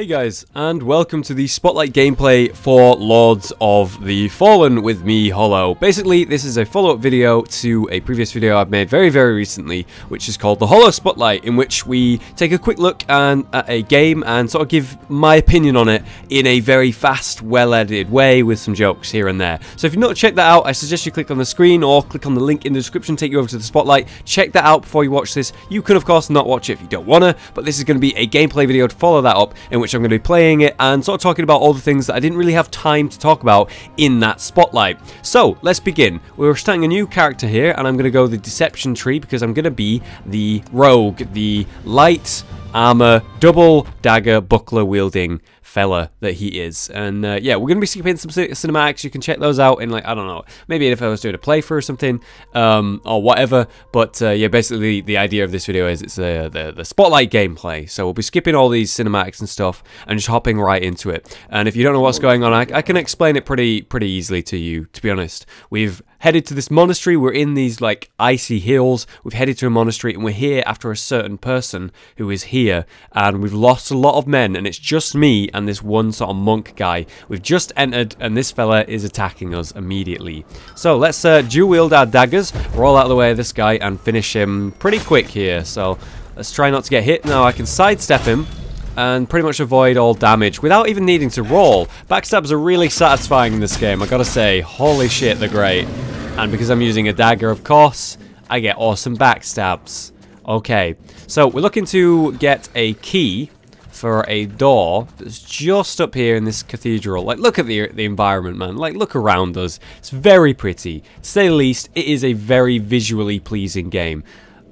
Hey guys, and welcome to the Spotlight gameplay for Lords of the Fallen with me, Hollow. Basically, this is a follow-up video to a previous video I've made very recently, which is called the Hollow Spotlight, in which we take a quick look at a game and sort of give my opinion on it in a very fast, well-edited way with some jokes here and there. So if you've not checked that out, I suggest you click on the screen or click on the link in the description, take you over to the Spotlight. Check that out before you watch this. You can, of course, not watch it if you don't want to, but this is going to be a gameplay video to follow that up, in which I'm going to be playing it and sort of talking about all the things that I didn't really have time to talk about in that spotlight. So let's begin. We're starting a new character here, and I'm going to go the deception tree because I'm going to be the rogue, the light armor, double dagger, buckler wielding fella that he is. And yeah, we're going to be skipping some cinematics. You can check those out in, like, I don't know, maybe if I was doing a playthrough or something, or whatever. But yeah, basically the idea of this video is it's the spotlight gameplay. So we'll be skipping all these cinematics and stuff and just hopping right into it. And if you don't know what's going on, I can explain it pretty easily to you, to be honest. We've headed to this monastery. We're in these like icy hills. We've headed to a monastery, and we're here after a certain person who is here, and we've lost a lot of men, and it's just me and this one sort of monk guy. We've just entered, and this fella is attacking us immediately. So let's dual wield our daggers, roll out of the way of this guy, and finish him pretty quick here. So let's try not to get hit. Now I can sidestep him and pretty much avoid all damage without even needing to roll. Backstabs are really satisfying in this game, I gotta say. Holy shit, they're great. And because I'm using a dagger, of course, I get awesome backstabs. Okay, so we're looking to get a key for a door that's just up here in this cathedral. Like, look at the environment, man. Like, look around us. It's very pretty. To say the least, it is a very visually pleasing game.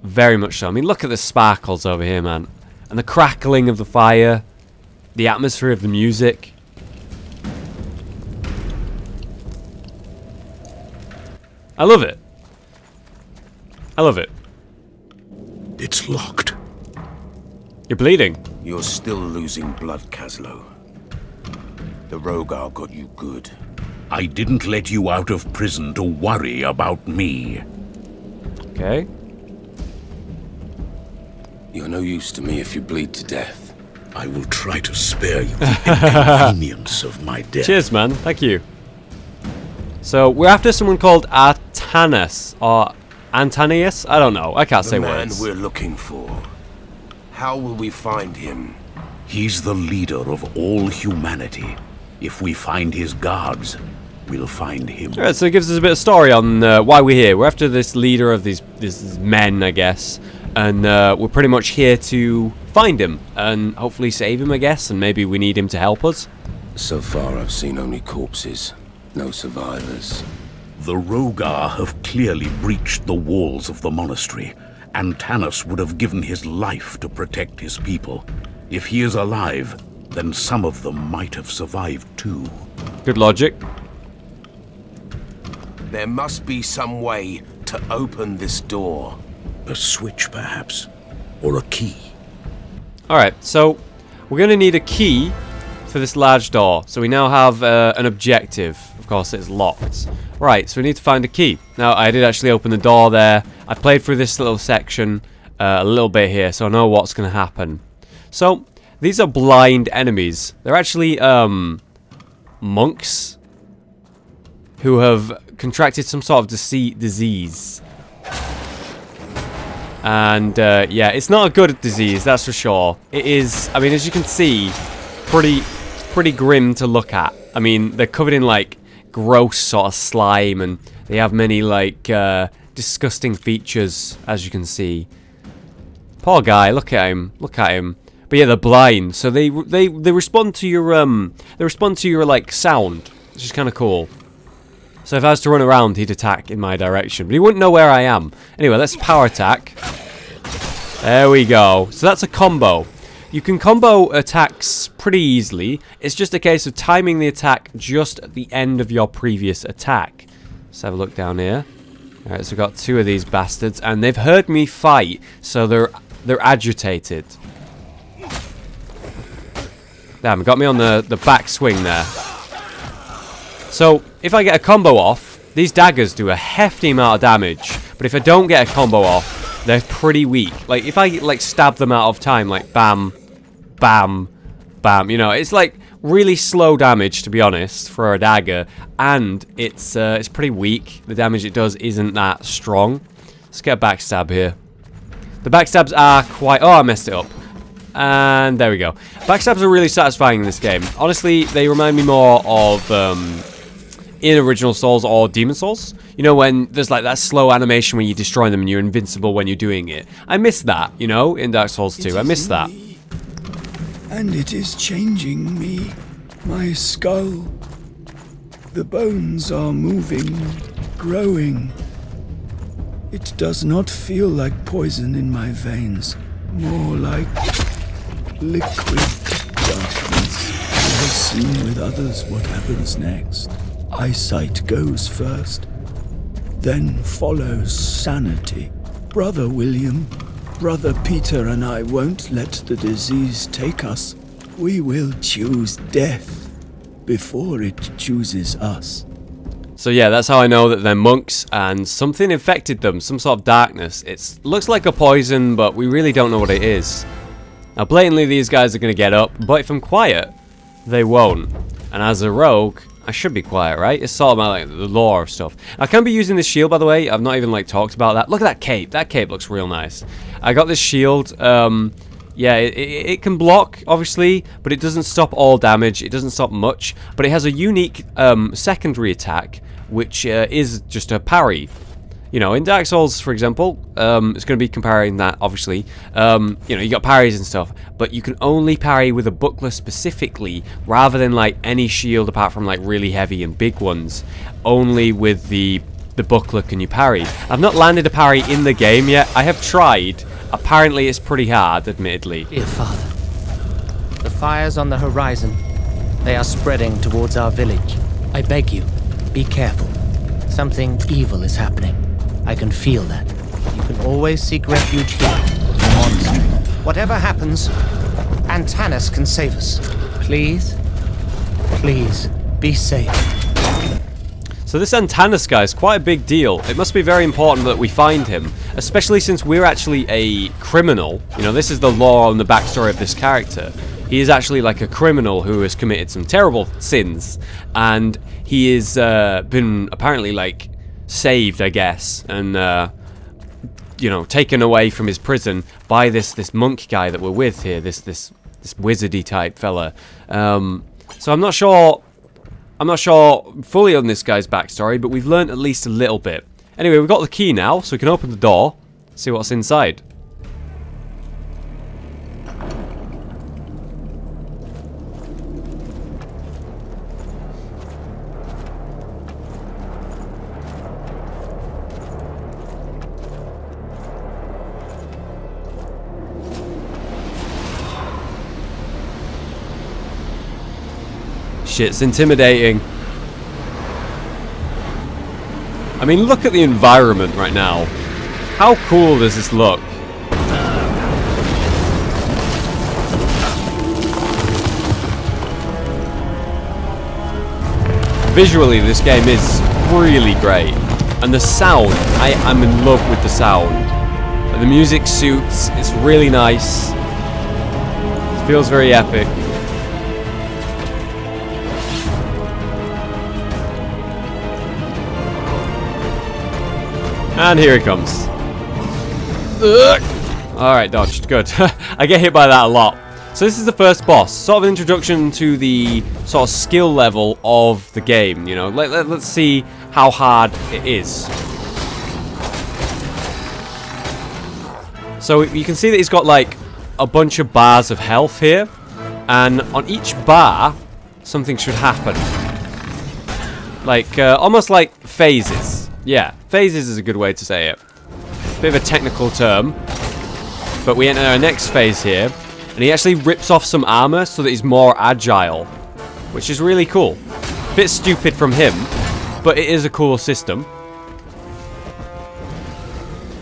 Very much so. I mean, look at the sparkles over here, man. And the crackling of the fire. The atmosphere of the music. I love it. I love it. It's locked. You're bleeding. You're still losing blood, Caslow. The Rogar got you good. I didn't let you out of prison to worry about me. Okay. You're no use to me if you bleed to death. I will try to spare you the inconvenience of my death. Cheers, man. Thank you. So, we're after someone called Artanis, or Antanius? I don't know. I can't say words. The man we're looking for. How will we find him? He's the leader of all humanity. If we find his guards, we'll find him. Alright, so it gives us a bit of story on why we're here. We're after this leader of these men, I guess. And we're pretty much here to find him and hopefully save him, I guess. And maybe we need him to help us. So far, I've seen only corpses. No survivors. The Rogar have clearly breached the walls of the monastery. Antanas would have given his life to protect his people. If he is alive, then some of them might have survived too. Good logic. There must be some way to open this door. A switch, perhaps? Or a key? Alright, so we're going to need a key for this large door. So we now have an objective. Of course, it's locked. Right, so we need to find a key. Now, I did actually open the door there. I played through this little section a little bit here, so I know what's going to happen. So, these are blind enemies. They're actually monks who have contracted some sort of disease. And yeah, it's not a good disease, that's for sure. It is, I mean, as you can see, pretty grim to look at. I mean, they're covered in like gross sort of slime, and they have many like disgusting features, as you can see. Poor guy, look at him, look at him. But yeah, they're blind, so they respond to your like sound, which is kind of cool. So if I was to run around, he'd attack in my direction, but he wouldn't know where I am. Anyway, let's power attack. There we go. So that's a combo. You can combo attacks pretty easily. It's just a case of timing the attack just at the end of your previous attack. Let's have a look down here. Alright, so we've got two of these bastards, and they've heard me fight, so they're agitated. Damn, got me on the back swing there. So, if I get a combo off, these daggers do a hefty amount of damage, but if I don't get a combo off, they're pretty weak. Like, if I, like, stab them out of time, like, bam, bam, bam. You know, it's like really slow damage, to be honest, for a dagger, and it's pretty weak. The damage it does isn't that strong. Let's get a backstab here. The backstabs are quite... Oh, I messed it up. And there we go. Backstabs are really satisfying in this game. Honestly, they remind me more of in Original Souls or Demon Souls. You know, when there's like that slow animation when you destroy them and you're invincible when you're doing it. I miss that, you know, in Dark Souls 2. I miss that. And it is changing me. My skull. The bones are moving, growing. It does not feel like poison in my veins. More like liquid darkness. I have seen with others what happens next. Eyesight goes first. Then follows sanity. Brother William, Brother Peter and I won't let the disease take us. We will choose death before it chooses us. So yeah, that's how I know that they're monks and something infected them, some sort of darkness. It looks like a poison, but we really don't know what it is. Now blatantly these guys are going to get up, but if I'm quiet, they won't. And as a rogue, I should be quiet, right? It's sort of like the lore of stuff. I can be using this shield, by the way. I've not even like talked about that. Look at that cape. That cape looks real nice. I got this shield. Yeah, it can block, obviously, but it doesn't stop all damage. It doesn't stop much, but it has a unique secondary attack, which is just a parry. You know, in Dark Souls, for example, it's going to be comparing that, obviously. You know, you got parries and stuff, but you can only parry with a buckler specifically, rather than like any shield apart from like really heavy and big ones. Only with the buckler can you parry. I've not landed a parry in the game yet. I have tried. Apparently, it's pretty hard, admittedly. Dear Father, the fires on the horizon, they are spreading towards our village. I beg you, be careful. Something evil is happening. I can feel that. You can always seek refuge here, the monastery. Whatever happens, Antanas can save us. Please, please, be safe. So this Antanas guy is quite a big deal. It must be very important that we find him, especially since we're actually a criminal. You know, this is the lore and the backstory of this character. He is actually like a criminal who has committed some terrible sins, and he is been apparently like saved, I guess, and you know, taken away from his prison by this monk guy that we're with here, this wizardy type fella. So I'm not sure fully on this guy's backstory, but we've learned at least a little bit. Anyway, we've got the key now, so we can open the door, see what's inside. Shit's intimidating. I mean, look at the environment right now. How cool does this look? Visually, this game is really great. And the sound, I'm in love with the sound. And the music suits, it's really nice. It feels very epic. And here it comes. Alright, dodged. Good. I get hit by that a lot. So this is the first boss. Sort of an introduction to the sort of skill level of the game, you know. Let's see how hard it is. So you can see that he's got like a bunch of bars of health here. And on each bar, something should happen. Like, almost like phases. Yeah, phases is a good way to say it. Bit of a technical term. But we enter our next phase here. And he actually rips off some armor so that he's more agile. Which is really cool. Bit stupid from him. But it is a cool system.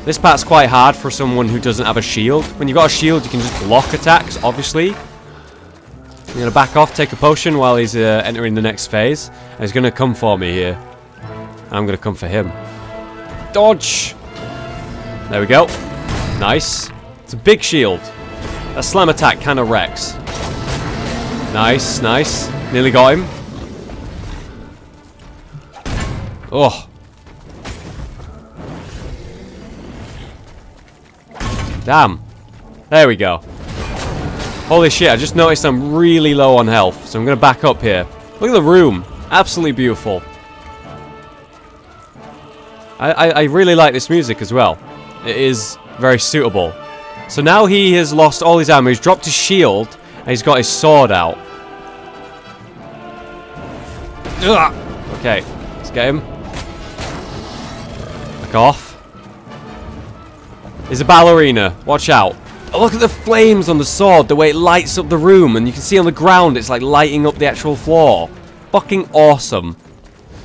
This part's quite hard for someone who doesn't have a shield. When you've got a shield, you can just block attacks, obviously. I'm going to back off, take a potion while he's entering the next phase. And he's going to come for me here. I'm going to come for him. Dodge! There we go. Nice. It's a big shield. That slam attack kind of wrecks. Nice, nice. Nearly got him. Oh. Damn. There we go. Holy shit, I just noticed I'm really low on health, so I'm going to back up here. Look at the room. Absolutely beautiful. I really like this music as well. It is very suitable. So now he has lost all his ammo. He's dropped his shield, and he's got his sword out. Ugh. Okay, let's get him. Back off. He's a ballerina. Watch out. Oh, look at the flames on the sword, the way it lights up the room, and you can see on the ground it's like lighting up the actual floor. Fucking awesome.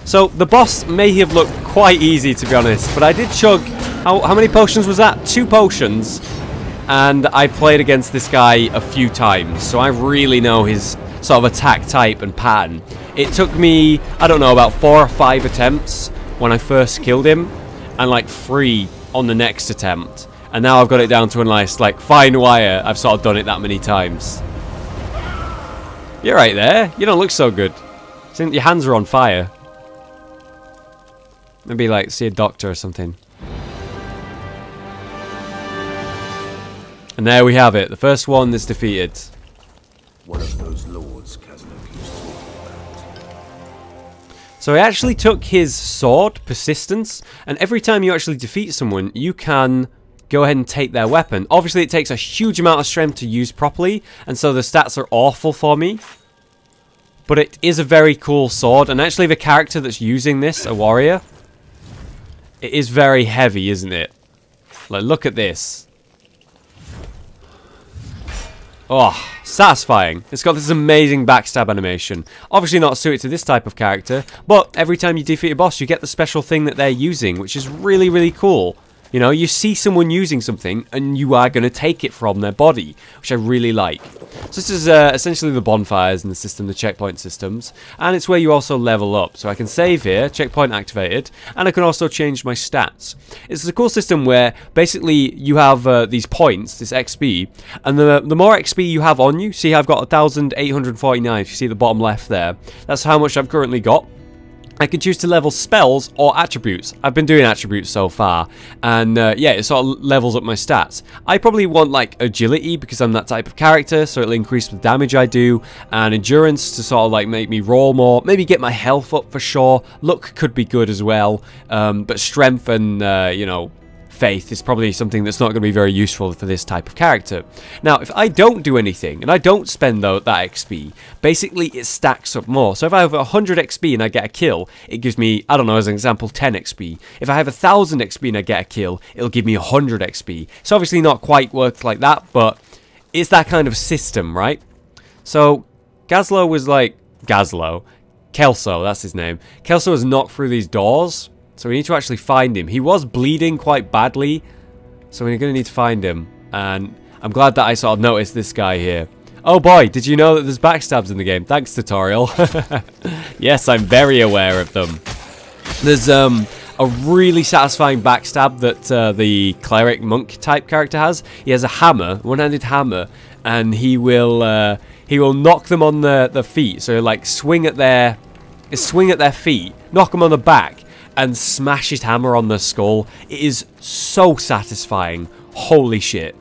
So the boss may have looked quite easy, to be honest, but I did chug, how many potions was that? 2 potions, and I played against this guy a few times, so I really know his sort of attack type and pattern. It took me, I don't know, about 4 or 5 attempts when I first killed him, and like 3 on the next attempt. And now I've got it down to a nice, like, fine wire. I've sort of done it that many times. You're right there. You don't look so good. Your hands are on fire. Maybe, like, see a doctor or something. And there we have it. The first one is defeated. One of those lords Kazlook used to talk about. So I actually took his sword, Persistence, and every time you actually defeat someone, you can go ahead and take their weapon. Obviously, it takes a huge amount of strength to use properly, and so the stats are awful for me. But it is a very cool sword, and actually the character that's using this, a warrior, it is very heavy, isn't it? Like, look at this. Oh, satisfying. It's got this amazing backstab animation. Obviously not suited to this type of character, but every time you defeat a boss, you get the special thing that they're using, which is really, really cool. You know, you see someone using something, and you are going to take it from their body, which I really like. So this is essentially the bonfires in the system, the checkpoint systems, and it's where you also level up. So I can save here, checkpoint activated, and I can also change my stats. It's a cool system where basically you have these points, this XP, and the more XP you have on you, see I've got 1,849, if you see the bottom left there, that's how much I've currently got. I can choose to level spells or attributes. I've been doing attributes so far, and yeah, it sort of levels up my stats. I probably want like agility because I'm that type of character, so it'll increase the damage I do, and endurance to sort of like make me roll more, maybe get my health up for sure. Luck could be good as well, but strength and you know, faith is probably something that's not going to be very useful for this type of character. Now, if I don't do anything, and I don't spend that XP, basically it stacks up more. So if I have 100 XP and I get a kill, it gives me, I don't know, as an example, 10 XP. If I have 1,000 XP and I get a kill, it'll give me 100 XP. It's obviously not quite worked like that, but it's that kind of system, right? So, Kelso, that's his name. Kelso has knocked through these doors. So we need to actually find him. He was bleeding quite badly, so we're going to need to find him. And I'm glad that I sort of noticed this guy here. Oh boy, did you know that there's backstabs in the game? Thanks, tutorial. Yes, I'm very aware of them. There's a really satisfying backstab that the cleric monk type character has. He has a hammer, one-handed hammer, and he will knock them on the feet. So he'll like swing at their feet, knock them on the back, and smash his hammer on the skull. It is so satisfying. Holy shit.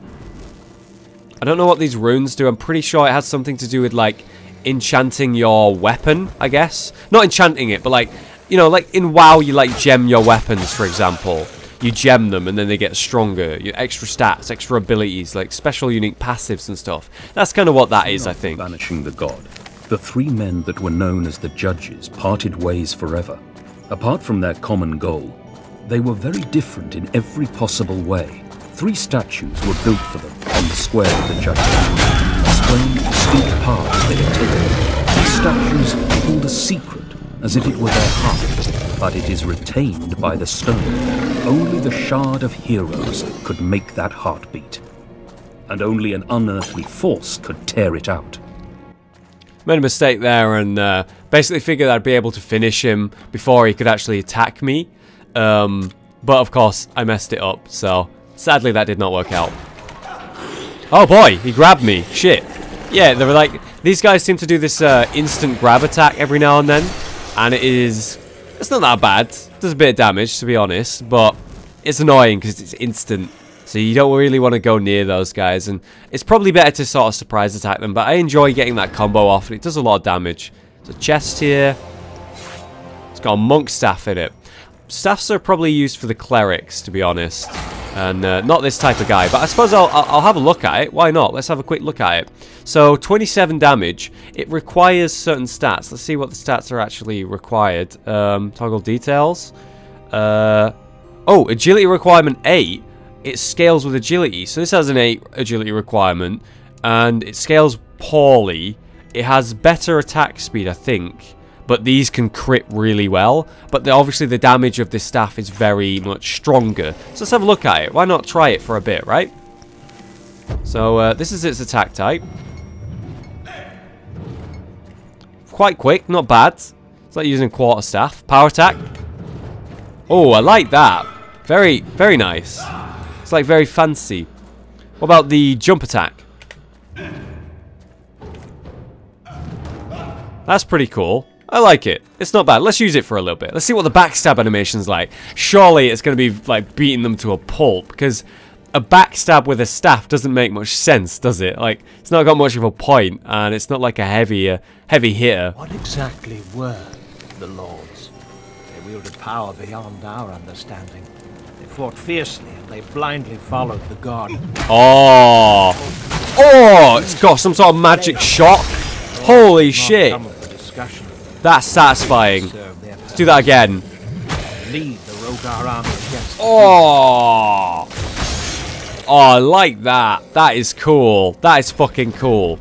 I don't know what these runes do. I'm pretty sure it has something to do with, like, enchanting your weapon, I guess. Not enchanting it, but, like, you know, like in WoW, you, like, gem your weapons, for example. You gem them, and then they get stronger. You extra stats, extra abilities, like special unique passives and stuff. That's kind of what that is, I think. Banishing the god, the 3 men that were known as the Judges parted ways forever. Apart from their common goal, they were very different in every possible way. 3 statues were built for them on the square of the Judges, explaining distinct paths they had taken. These statues hold a secret, as if it were their heart, but it is retained by the stone. Only the Shard of Heroes could make that heartbeat, and only an unearthly force could tear it out. Made a mistake there and basically figured I'd be able to finish him before he could actually attack me. But of course, I messed it up, so sadly that did not work out. Oh boy, he grabbed me. Shit. Yeah, they were like, These guys seem to do this instant grab attack every now and then, and it's not that bad. It does a bit of damage, to be honest, but it's annoying because it's instant, so you don't really want to go near those guys, and it's probably better to sort of surprise attack them, but I enjoy getting that combo off, and it does a lot of damage. There's a chest here. It's got a monk staff in it. Staffs are probably used for the clerics, to be honest, and not this type of guy, but I suppose I'll have a look at it. Why not? Let's have a quick look at it. So 27 damage. It requires certain stats. Let's see what the stats are actually required. Toggle details. Oh, agility requirement 8. It scales with agility, so this has an 8 agility requirement, and it scales poorly. It has better attack speed, I think, but these can crit really well. But obviously the damage of this staff is very much stronger. So let's have a look at it. Why not try it for a bit, right? So this is its attack type. Quite quick, not bad. It's like using quarterstaff. Power attack. Oh, I like that. Very, very nice. It's like very fancy. What about the jump attack? That's pretty cool. I like it. It's not bad. Let's use it for a little bit. Let's see what the backstab animation's like. Surely it's going to be like beating them to a pulp, because a backstab with a staff doesn't make much sense, does it? Like, it's not got much of a point, and it's not like a heavy hitter. What exactly were the Lords? They wielded power beyond our understanding. They fought fiercely, and they blindly followed the god. Oh! Oh! It's got some sort of magic shock. Holy shit! That's satisfying. Let's do that again. Lead the Rogar army against Oh! Oh, I like that. That is cool. That is fucking cool.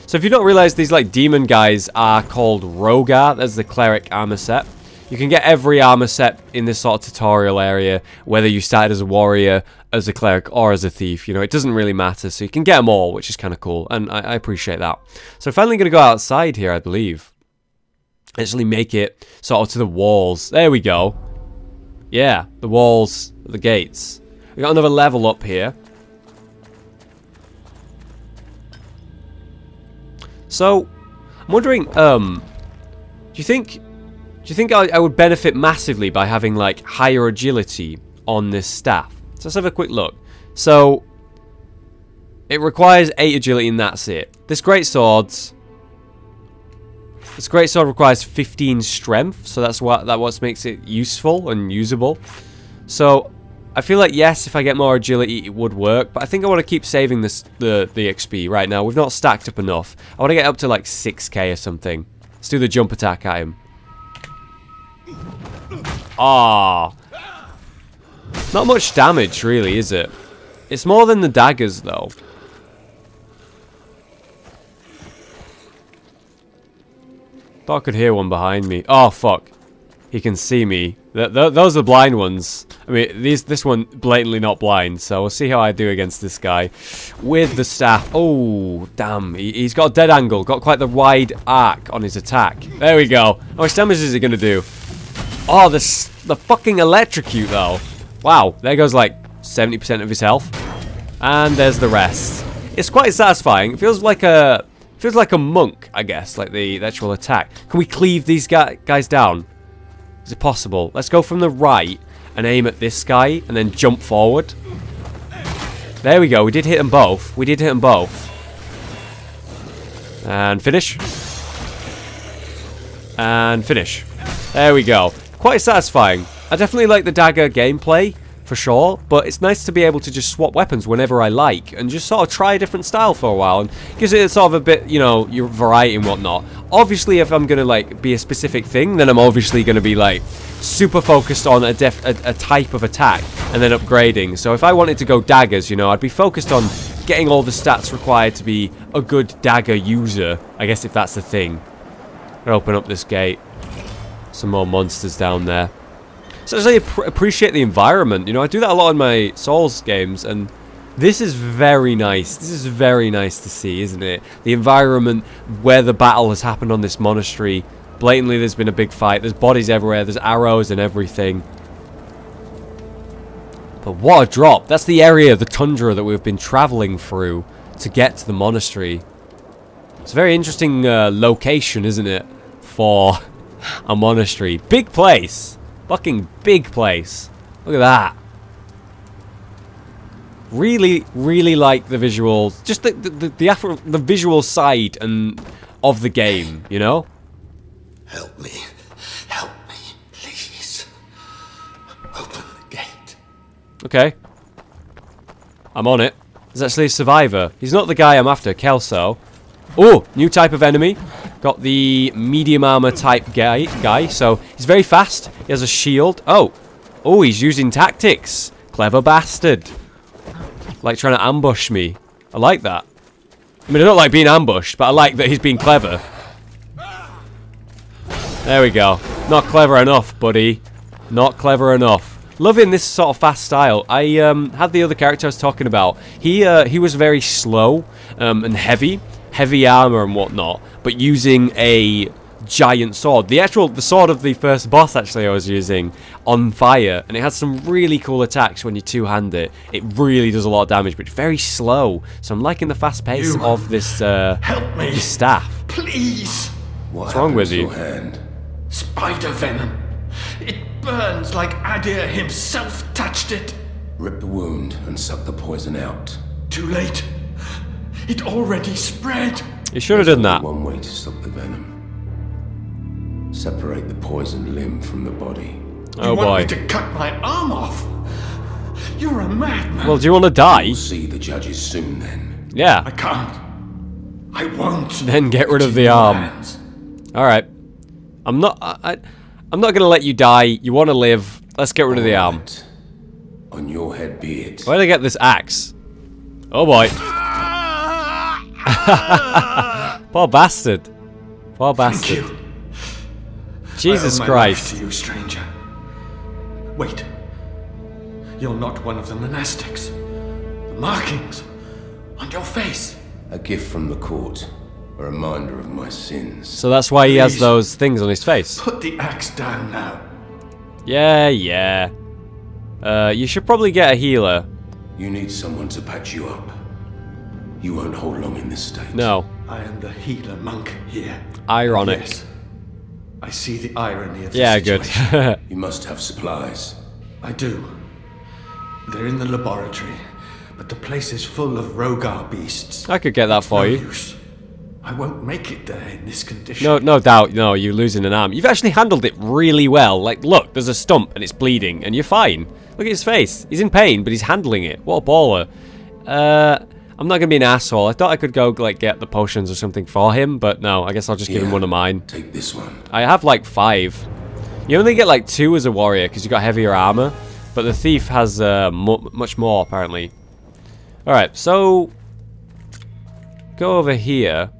So if you don't realize, these like demon guys are called Rogar. That's the cleric armor set. You can get every armor set in this sort of tutorial area, whether you started as a warrior, as a cleric, or as a thief. You know, it doesn't really matter. So you can get them all, which is kind of cool, and I appreciate that. So finally going to go outside here, I believe. Actually make it sort of to the walls. There we go. Yeah, the walls, the gates. We got another level up here. So, I'm wondering, do you think I would benefit massively by having like higher agility on this staff? So let's have a quick look. So, it requires 8 agility, and that's it. This greatsword requires 15 strength, so that's what makes it useful and usable. So I feel like, yes, if I get more agility, it would work, but I think I want to keep saving the XP right now. We've not stacked up enough. I want to get up to like 6k or something. Let's do the jump attack at him. Ah, not much damage, really, is it? It's more than the daggers, though. Thought I could hear one behind me. Oh, fuck. He can see me. Those are blind ones. I mean, this one blatantly not blind, so we'll see how I do against this guy. With the staff. Oh, damn. He's got a dead angle. Got quite the wide arc on his attack. There we go. How much damage is he going to do? Oh, the fucking electrocute, though. Wow. There goes, like, 70% of his health. And there's the rest. It's quite satisfying. It feels like a monk, I guess, like the actual attack. Can we cleave these guys down? Is it possible? Let's go from the right and aim at this guy and then jump forward. There we go. We did hit them both. We did hit them both. And finish. And finish. There we go. Quite satisfying. I definitely like the dagger gameplay, for sure, but it's nice to be able to just swap weapons whenever I like and just sort of try a different style for a while, and gives it sort of a bit, you know, your variety and whatnot. Obviously, if I'm gonna like be a specific thing, then I'm obviously gonna be like super focused on a type of attack and then upgrading. So if I wanted to go daggers, you know, I'd be focused on getting all the stats required to be a good dagger user, I guess, if that's the thing. I'll open up this gate. Some more monsters down there. So I just appreciate the environment. You know, I do that a lot in my Souls games, and this is very nice. This is very nice to see, isn't it? The environment where the battle has happened on this monastery. Blatantly, there's been a big fight. There's bodies everywhere. There's arrows and everything. But what a drop. That's the area, the tundra, that we've been traveling through to get to the monastery. It's a very interesting location, isn't it? For a monastery. Big place. Fucking big place. Look at that. Really, really like the visuals. Just the visual side and of the game, you know? Help me, please. Open the gate. Okay. I'm on it. There's actually a survivor. He's not the guy I'm after, Kelso. Oh, new type of enemy. Got the medium armor type guy. So he's very fast. He has a shield. Oh, he's using tactics. Clever bastard. Like trying to ambush me. I like that. I mean, I don't like being ambushed, but I like that he's being clever. There we go. Not clever enough, buddy. Not clever enough. Loving this sort of fast style. I had the other character I was talking about. He was very slow and heavy armor and whatnot, but using a giant sword. The sword of the first boss actually I was using on fire, and it has some really cool attacks when you two-hand it. It really does a lot of damage, but it's very slow. So I'm liking the fast pace of this help me, this staff. Please. What's wrong with you? Hand? Spider venom. It burns like Adir himself touched it. Rip the wound and suck the poison out. Too late. It already spread. You should have done that. One way to stop the venom. Separate the poisoned limb from the body. Oh boy. You want me to cut my arm off? You're a madman. Well, do you want to die? We'll see the judges soon then. Yeah. I can't. I won't. Then get rid of the arm. All right. I'm not going to let you die. You want to live. Let's get rid of the arm. On your head be it. Where did I get this axe? Oh boy. Poor bastard. Poor bastard. Thank you. Jesus I owe my Christ. life to you, stranger. Wait. You're not one of the monastics. The markings on your face. A gift from the court. A reminder of my sins. So that's why he has those things on his face. Put the axe down now. Yeah. You should probably get a healer. You need someone to patch you up. You won't hold long in this state. No. I am the healer monk here. Ironic. Yes. I see the irony of Yeah, the situation. good. You must have supplies. I do. They're in the laboratory, but the place is full of Rogar beasts. I could get that for No you. use. I won't make it there in this condition. No doubt. No, you're losing an arm. You've actually handled it really well. Like, look, there's a stump and it's bleeding, and you're fine. Look at his face. He's in pain, but he's handling it. What a baller. I'm not gonna be an asshole. I thought I could go like get the potions or something for him, but no. I guess I'll just give him one of mine. Take this one. I have like 5. You only get like 2 as a warrior because you got heavier armor, but the thief has much more apparently. All right, so go over here.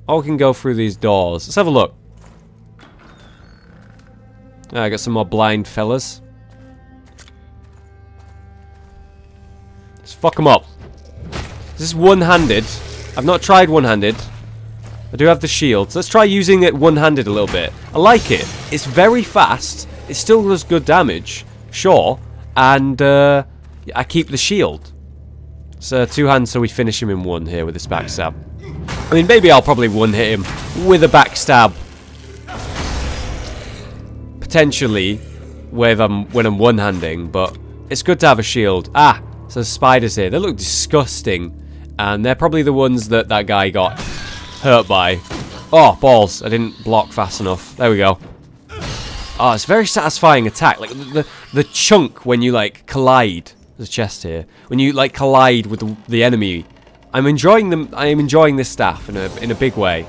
Or we can go through these doors. Let's have a look. I got some more blind fellas. Let's fuck them up. This is one-handed. I've not tried one-handed. I do have the shield. So let's try using it one-handed a little bit. I like it. It's very fast. It still does good damage. Sure. And I keep the shield. So 2 hands so we finish him in 1 here with this backstab. I mean, maybe I'll probably one-hit him with a backstab. Potentially when I'm one-handing, but it's good to have a shield. Ah, so there's spiders here. They look disgusting. And they're probably the ones that that guy got hurt by. Oh, balls. I didn't block fast enough. There we go. Oh, it's a very satisfying attack. Like, the chunk when you, like, collide. There's a chest here. When you, like, collide with the enemy. I'm enjoying them. I am enjoying this staff in a big way.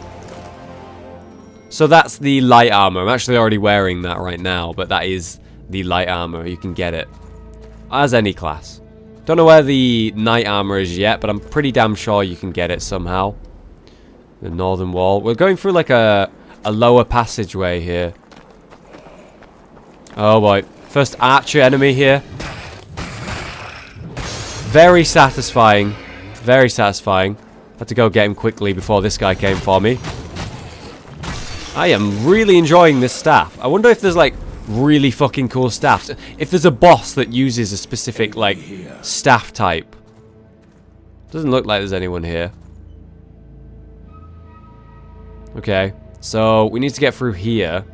So that's the light armor. I'm actually already wearing that right now, but that is the light armor. You can get it as any class. Don't know where the knight armor is yet, but I'm pretty damn sure you can get it somehow. The northern wall. We're going through like a lower passageway here. Oh boy. First archer enemy here. Very satisfying. Very satisfying. Had to go get him quickly before this guy came for me. I am really enjoying this staff. I wonder if there's like really fucking cool staff. If there's a boss that uses a specific like staff type. Doesn't look like there's anyone here. Okay, so we need to get through here.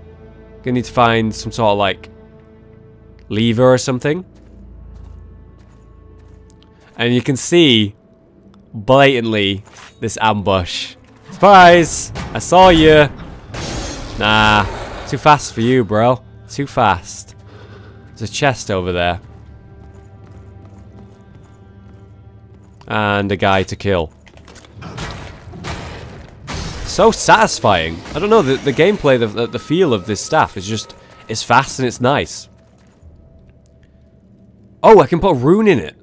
Gonna need to find some sort of like lever or something. And you can see blatantly this ambush. Surprise! I saw you. Nah, too fast for you, bro. Too fast. There's a chest over there. And a guy to kill. So satisfying. I don't know, the gameplay, the feel of this staff is just, it's fast and it's nice. Oh, I can put a rune in it.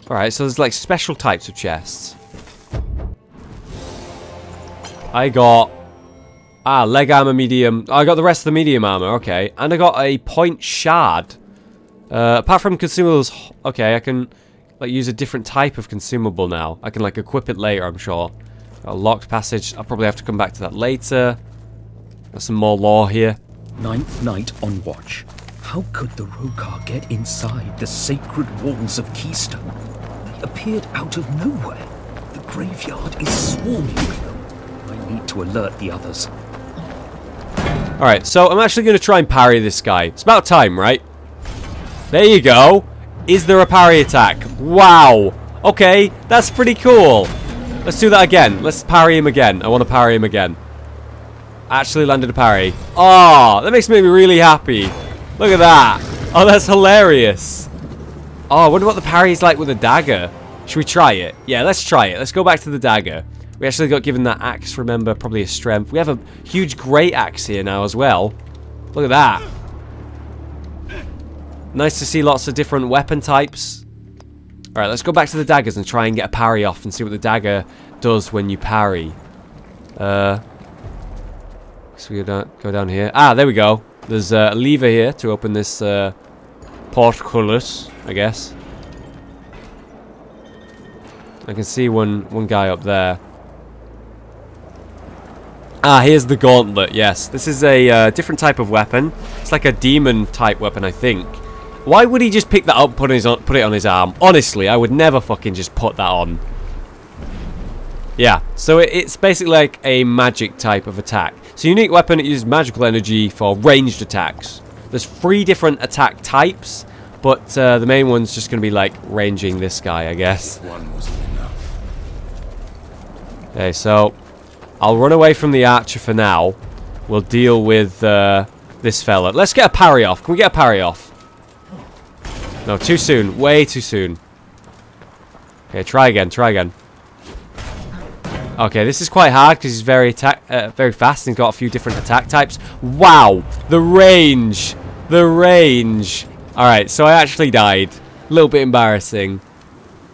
Alright, so there's like special types of chests. I got... leg armor medium. I got the rest of the medium armor, okay. And I got a point shard. Apart from consumables, okay, I can like use a different type of consumable now. I can like equip it later, I'm sure. Got a locked passage. I'll probably have to come back to that later. Got some more lore here. Ninth night on watch. How could the Rogar get inside the sacred walls of Keystone? They appeared out of nowhere. The graveyard is swarming with them. I need to alert the others. Alright, so I'm actually going to try and parry this guy. It's about time, right? There you go. Is there a parry attack? Wow. Okay, that's pretty cool. Let's do that again. Let's parry him again. I want to parry him again. Actually landed a parry. Oh, that makes me really happy. Look at that. Oh, that's hilarious. Oh, I wonder what the parry is like with a dagger. Should we try it? Yeah, let's try it. Let's go back to the dagger. We actually got given that axe, remember, probably a strength. We have a huge great axe here now as well. Look at that. Nice to see lots of different weapon types. Alright, let's go back to the daggers and try and get a parry off and see what the dagger does when you parry. So we go down here. Ah, there we go. There's a lever here to open this portcullis, I guess. I can see one guy up there. Ah, here's the Gauntlet, yes. This is a different type of weapon. It's like a demon type weapon, I think. Why would he just pick that up and put it on his arm? Honestly, I would never fucking just put that on. Yeah, so it's basically like a magic type of attack. It's a unique weapon. It uses magical energy for ranged attacks. There's 3 different attack types, but the main one's just going to be like ranging this guy, I guess. One wasn't enough. Okay, so I'll run away from the archer for now. We'll deal with this fella. Let's get a parry off. Can we get a parry off? No, too soon. Way too soon. Okay, try again. Try again. Okay, this is quite hard because he's very fast and he's got a few different attack types. Wow, the range. The range. Alright, so I actually died. A little bit embarrassing.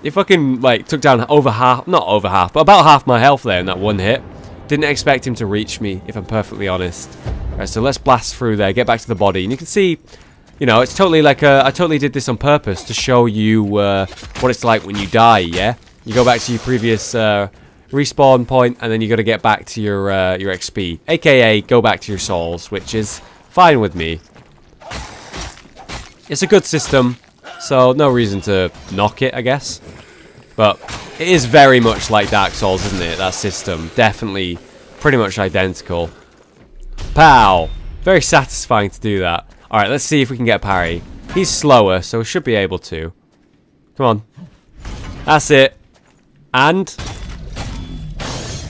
He fucking, like, took down over half, not over half, but about half my health there in that one hit. Didn't expect him to reach me, if I'm perfectly honest. Alright, so let's blast through there, get back to the body. And you can see, you know, it's totally like I totally did this on purpose to show you what it's like when you die, yeah? You go back to your previous respawn point, and then you got to get back to your XP. AKA, go back to your souls, which is fine with me. It's a good system, so no reason to knock it, I guess. But it is very much like Dark Souls, isn't it? That system. Definitely pretty much identical. Pow! Very satisfying to do that. Alright, let's see if we can get a parry. He's slower, so we should be able to. Come on. That's it. And...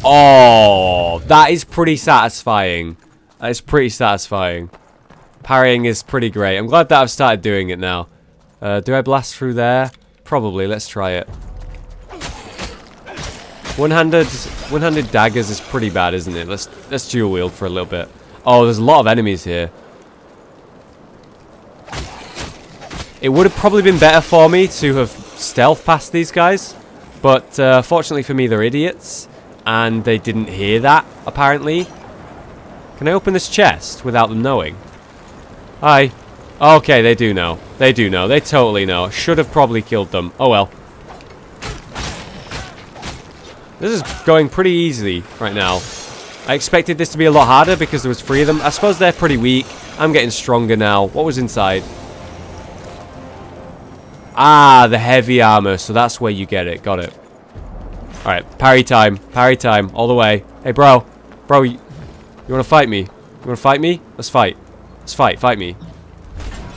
oh, that is pretty satisfying. That is pretty satisfying. Parrying is pretty great. I'm glad that I've started doing it now. Do I blast through there? Probably. Let's try it. One-handed daggers is pretty bad, isn't it? Let's dual wield for a little bit. Oh, there's a lot of enemies here. It would have probably been better for me to have stealth past these guys, but fortunately for me, they're idiots, and they didn't hear that, apparently. Can I open this chest without them knowing? Hi. Okay, they do know. They do know. They totally know. Should have probably killed them. Oh well. This is going pretty easy right now. I expected this to be a lot harder because there was 3 of them. I suppose they're pretty weak. I'm getting stronger now. What was inside? Ah, the heavy armor. So that's where you get it. Got it. Alright, parry time. Parry time. All the way. Hey, bro. Bro, you want to fight me? You want to fight me? Let's fight. Let's fight. Fight me.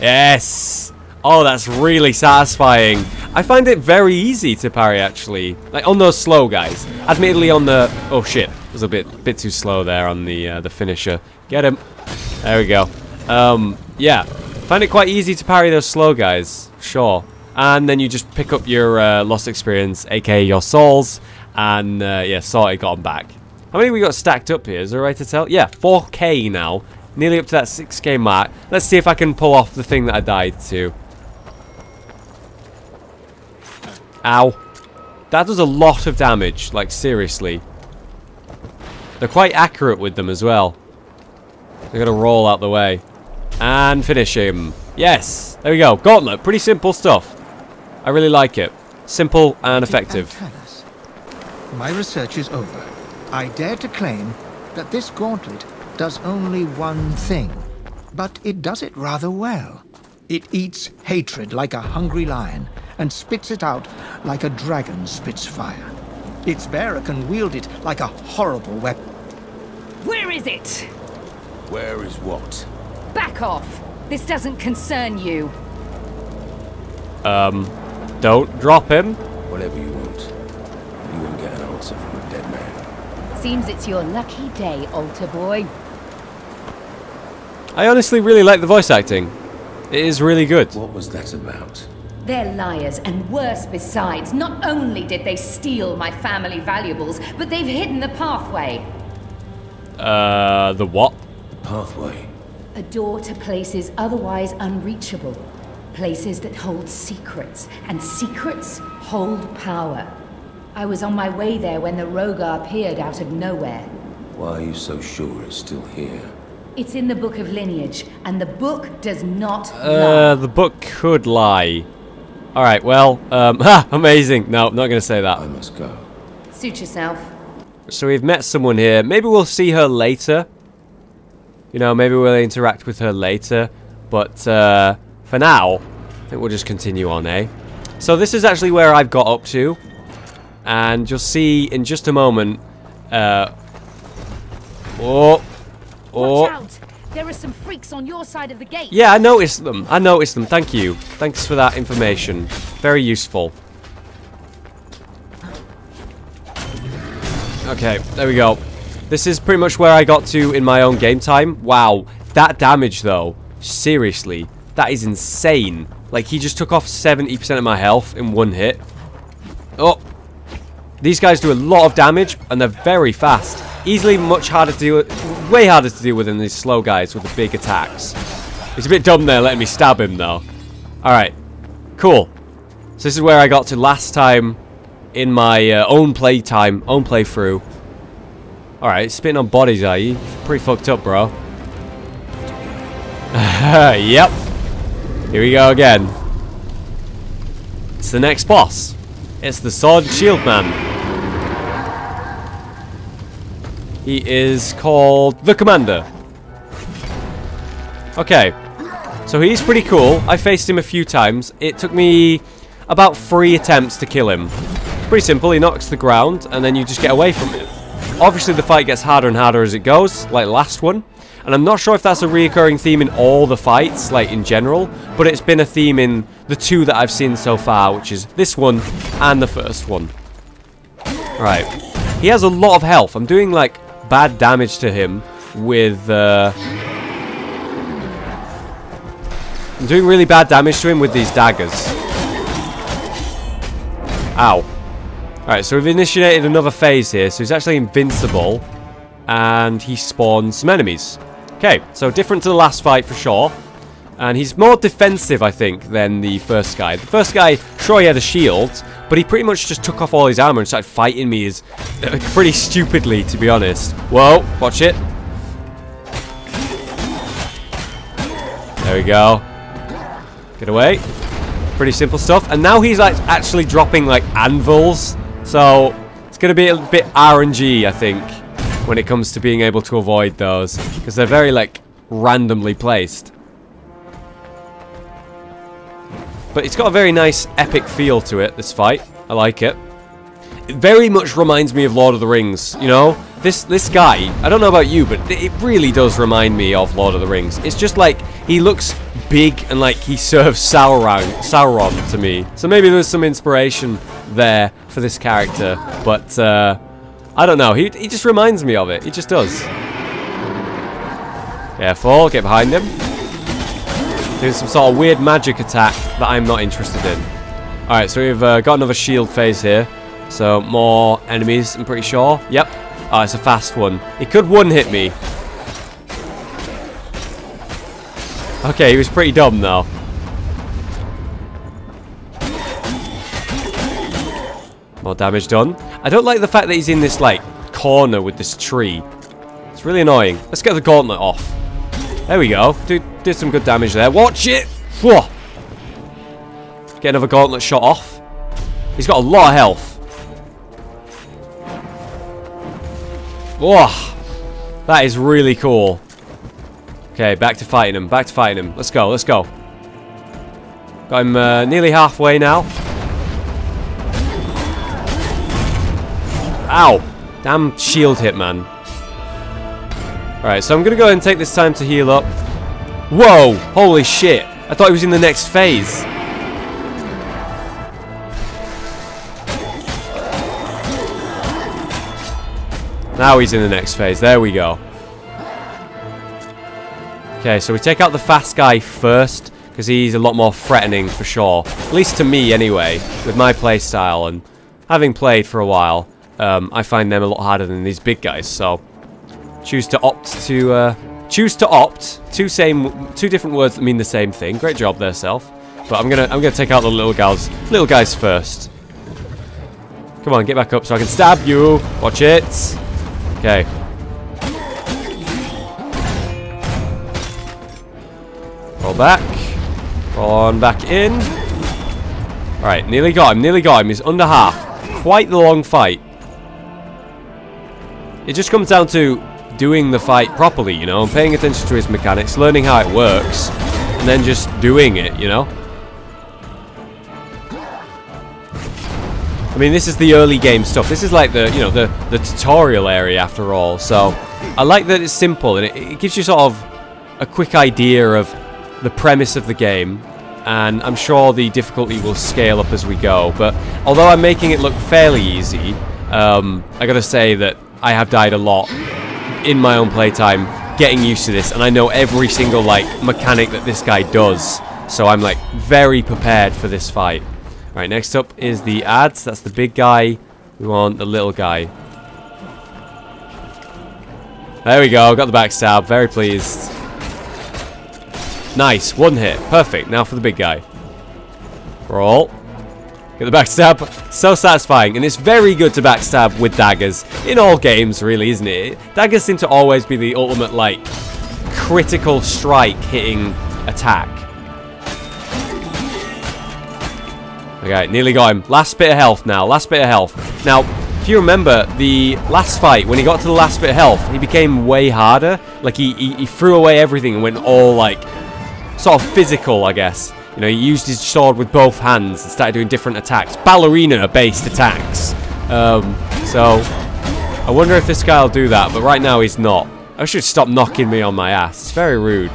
Yes! Oh, that's really satisfying. I find it very easy to parry, actually. Like, on those slow guys. Admittedly, on the... Oh, shit. It was a bit too slow there on the finisher. Get him. There we go. Yeah. Find it quite easy to parry those slow guys. Sure. And then you just pick up your lost experience, aka your souls. And, yeah, sorted, got them back. How many we got stacked up here? Is there a way to tell? Yeah, 4k now. Nearly up to that 6k mark. Let's see if I can pull off the thing that I died to. Ow. That does a lot of damage, like seriously. They're quite accurate with them as well. They're gonna roll out the way. And finish him. Yes! There we go. Gauntlet. Pretty simple stuff. I really like it. Simple and effective. My research is over. I dare to claim that this gauntlet does only one thing, but it does it rather well. It eats hatred like a hungry lion and spits it out like a dragon spits fire. Its bearer can wield it like a horrible weapon. Where is it? Where is what? Back off. This doesn't concern you. Don't drop him. Whatever you want. You won't get an answer from a dead man. Seems it's your lucky day, altar boy. I honestly really like the voice acting. It is really good. What was that about? They're liars, and worse besides. Not only did they steal my family valuables, but they've hidden the pathway. The what? The pathway. A door to places otherwise unreachable. Places that hold secrets, and secrets hold power. I was on my way there when the Rogar appeared out of nowhere. Why are you so sure it's still here? It's in the Book of Lineage, and the book does not lie. The book could lie. Alright, well, ha! Amazing. No, not gonna say that. I must go. Suit yourself. So we've met someone here. Maybe we'll see her later. You know, maybe we'll interact with her later. But, for now, I think we'll just continue on, eh? So this is actually where I've got up to. And you'll see in just a moment, Watch out! There are some freaks on your side of the gate. Yeah, I noticed them. I noticed them. Thank you. Thanks for that information. Very useful. Okay, there we go. This is pretty much where I got to in my own game time. Wow, that damage though. Seriously, that is insane. Like, he just took off 70% of my health in one hit. Oh. These guys do a lot of damage, and they're very fast. Easily much harder to deal with, way harder to deal with than these slow guys with the big attacks. He's a bit dumb there letting me stab him though. Alright, cool. So this is where I got to last time in my own playthrough. Alright, spitting on bodies, are you? Pretty fucked up, bro. Yep. Here we go again. It's the next boss. It's the Sword and Shield Man. He is called the Commander. Okay. So he's pretty cool. I faced him a few times. It took me about 3 attempts to kill him. Pretty simple. He knocks the ground and then you just get away from him. Obviously the fight gets harder and harder as it goes, like last one. And I'm not sure if that's a reoccurring theme in all the fights, like in general. But it's been a theme in the 2 that I've seen so far, which is this one and the first one. Right. He has a lot of health. I'm doing like bad damage to him with I'm doing really bad damage to him with these daggers. Ow. Alright, so we've initiated another phase here, so he's actually invincible and he spawns some enemies. Okay, so different to the last fight for sure. And he's more defensive, I think, than the first guy. The first guy, sure, he had a shield, but he pretty much just took off all his armor and started fighting me pretty stupidly, to be honest. Whoa, watch it. There we go. Get away. Pretty simple stuff. And now he's like actually dropping like anvils. So it's going to be a bit RNG, I think, when it comes to being able to avoid those. Because they're very like randomly placed. But it's got a very nice epic feel to it, this fight. I like it. It very much reminds me of Lord of the Rings, you know? this guy, I don't know about you, but it really does remind me of Lord of the Rings. It's just like, he looks big and like he serves Sauron to me. So maybe there's some inspiration there for this character, but I don't know. He just reminds me of it. He just does. Careful, get behind him. Doing some sort of weird magic attack that I'm not interested in. Alright, so we've got another shield phase here. So, more enemies, I'm pretty sure. Yep. Oh, it's a fast one. He could one-hit me. Okay, he was pretty dumb, though. More damage done. I don't like the fact that he's in this, like, corner with this tree. It's really annoying. Let's get the gauntlet off. There we go. Did some good damage there. Watch it! Whoa! Get another gauntlet shot off. He's got a lot of health. Whoa! That is really cool. Okay, back to fighting him. Back to fighting him. Let's go, let's go. Got him nearly halfway now. Ow! Damn shield hit, man. Alright, so I'm gonna go ahead and take this time to heal up. Whoa! Holy shit! I thought he was in the next phase. Now he's in the next phase. There we go. Okay, so we take out the fast guy first, because he's a lot more threatening for sure. At least to me, anyway, with my playstyle, and having played for a while, I find them a lot harder than these big guys. So, choose to opt. Two different words that mean the same thing. Great job there, Self. But I'm gonna take out the little guys first. Come on, get back up so I can stab you. Watch it. Okay. Roll back. Roll on back in. Alright, nearly got him. He's under half. Quite the long fight. It just comes down to doing the fight properly, you know, and paying attention to his mechanics, learning how it works, and then just doing it, you know? I mean, this is the early game stuff. This is like the, you know, the tutorial area after all. So, I like that it's simple and it gives you sort of a quick idea of the premise of the game. And I'm sure the difficulty will scale up as we go. But although I'm making it look fairly easy, I gotta say that I have died a lot in my own playtime getting used to this. And I know every single, like, mechanic that this guy does. So I'm, like, very prepared for this fight. Right, next up is the ads. That's the big guy. We want the little guy. There we go. Got the backstab. Very pleased. Nice. One hit. Perfect. Now for the big guy. Roll. Get the backstab. So satisfying. And it's very good to backstab with daggers. In all games, really, isn't it? Daggers seem to always be the ultimate, like, critical strike hitting attack. Okay, nearly got him. Last bit of health now. Last bit of health. Now, if you remember, the last fight, when he got to the last bit of health, he became way harder. Like, he threw away everything and went all, like, sort of physical, I guess. You know, he used his sword with both hands and started doing different attacks. Ballerina-based attacks. So, I wonder if this guy will do that, but right now he's not. I should stop knocking me on my ass. It's very rude.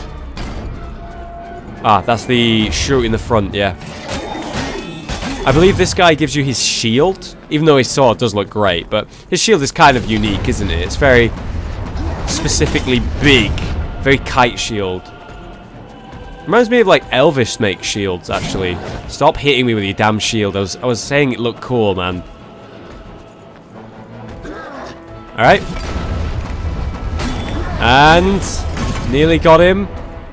Ah, that's the shoot in the front, yeah. I believe this guy gives you his shield, even though his sword does look great, but his shield is kind of unique, isn't it? It's very specifically big, very kite shield. Reminds me of like Elvish make shields, actually. Stop hitting me with your damn shield. I was saying it looked cool, man. Alright. And nearly got him.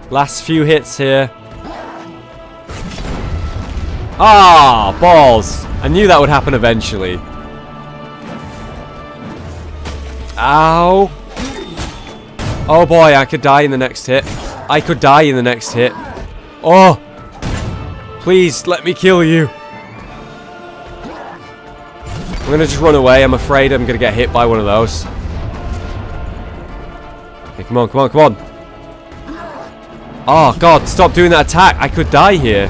Last few hits here. Ah, balls. I knew that would happen eventually. Ow. Oh boy, I could die in the next hit. I could die in the next hit. Oh. Please, let me kill you. I'm gonna just run away. I'm afraid I'm gonna get hit by one of those. Okay, come on, come on, come on. Oh god, stop doing that attack. I could die here.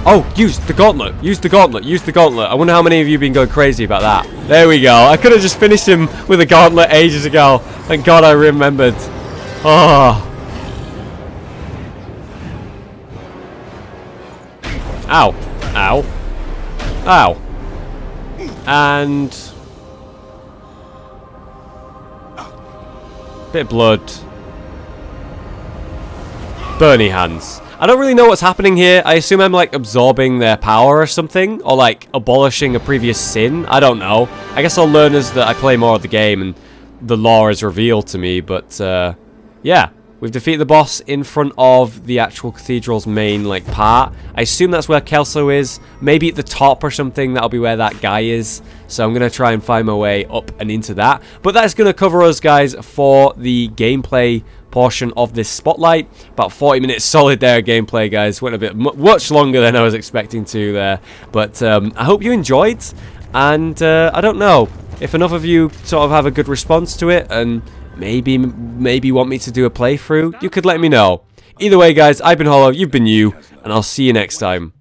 Oh, use the gauntlet. Use the gauntlet. Use the gauntlet. I wonder how many of you have been going crazy about that. There we go. I could have just finished him with a gauntlet ages ago. Thank God I remembered. Oh. Ow. Ow. Ow. And... bit of blood. Burny hands. I don't really know what's happening here. I assume I'm like absorbing their power or something. Or like abolishing a previous sin. I don't know. I guess I'll learn as that I play more of the game and the lore is revealed to me. But yeah. We've defeated the boss in front of the actual cathedral's main like part. I assume that's where Kelso is. Maybe at the top or something. That'll be where that guy is. So I'm going to try and find my way up and into that. But that's going to cover us, guys, for the gameplay portion of this spotlight. About 40 minutes solid there of gameplay, guys. Went a bit much longer than I was expecting to there. But I hope you enjoyed. And I don't know. If enough of you sort of have a good response to it and... maybe want me to do a playthrough, you could let me know. Either way, guys, I've been Hollow, you've been you, and I'll see you next time.